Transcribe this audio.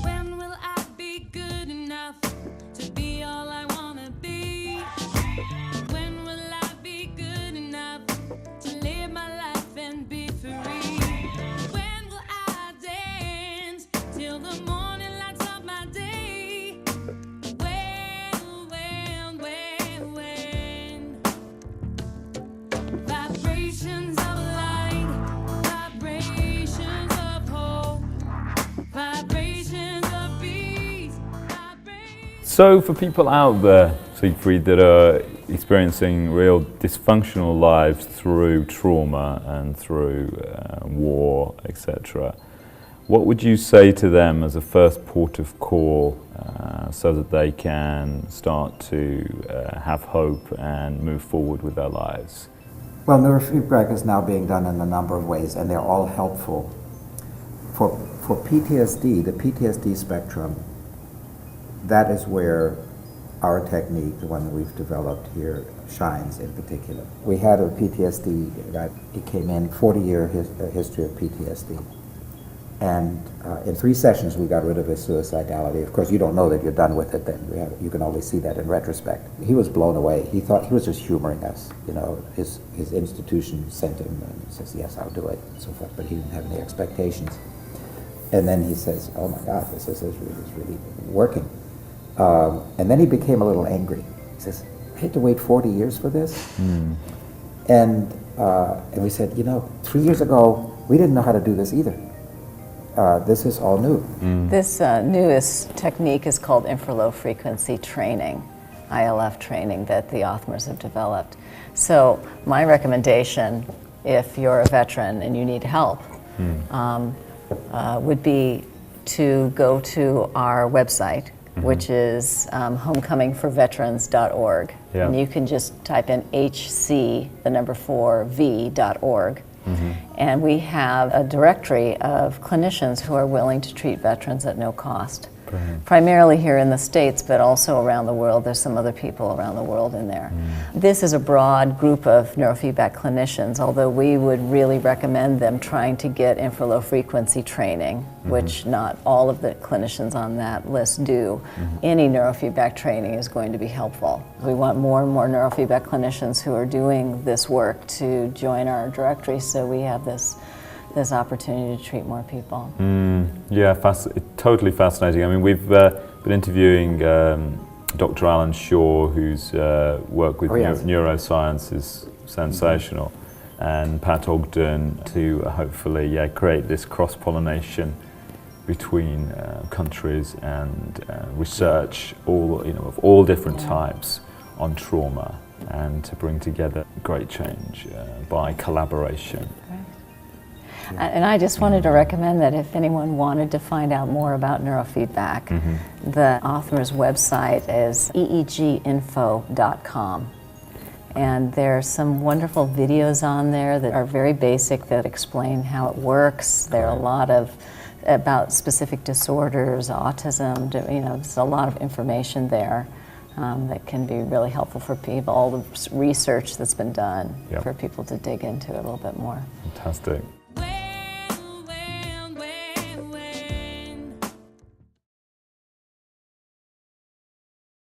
When will I be good enough to be all I wanna be? When will I be good enough to live my life and be free? When will I dance till the morning lights up my day? When? Vibrations of light, vibrations of hope, vibrations of peace, vibrations. So for people out there, Siegfried, that are experiencing real dysfunctional lives through trauma and through war, etc., what would you say to them as a first port of call so that they can start to have hope and move forward with their lives? Well, neurofeedback is now being done in a number of ways, and they're all helpful. For PTSD, the PTSD spectrum, that is where our technique, the one we've developed here, shines in particular. We had a PTSD guy, he came in, 40-year history of PTSD. And in 3 sessions, we got rid of his suicidality. Of course, you don't know that you're done with it then. You can only see that in retrospect. He was blown away. He thought he was just humoring us. You know, his institution sent him and says, yes, I'll do it, and so forth, but he didn't have any expectations. And then he says, oh my God, this is really working. And then he became a little angry. He says, I had to wait 40 years for this? And we said, you know, 3 years ago, we didn't know how to do this either. This is all new. This newest technique is called infra-low frequency training, ILF training, that the Othmers have developed. So my recommendation, if you're a veteran and you need help, would be to go to our website, which is homecomingforveterans.org. Yeah. And you can just type in HC4V.org. And we have a directory of clinicians who are willing to treat veterans at no cost. Brilliant. Primarily here in the States, but also around the world. There's some other people around the world in there. This is a broad group of neurofeedback clinicians, although we would really recommend them trying to get infra-low frequency training, which not all of the clinicians on that list do. Any neurofeedback training is going to be helpful. We want more and more neurofeedback clinicians who are doing this work to join our directory, so we have this opportunity to treat more people. Yeah, totally fascinating. I mean, we've been interviewing Dr. Alan Shaw, whose work with neuroscience is sensational, and Pat Ogden, to hopefully create this cross-pollination between countries and research of all different types on trauma, and to bring together great change by collaboration. And I just wanted to recommend that if anyone wanted to find out more about neurofeedback, the Othmer's website is eeginfo.com. And there's some wonderful videos on there that are very basic that explain how it works. There are a lot about specific disorders, autism, there's a lot of information there that can be really helpful for people, all the research that's been done for people to dig into it a little bit more. Fantastic.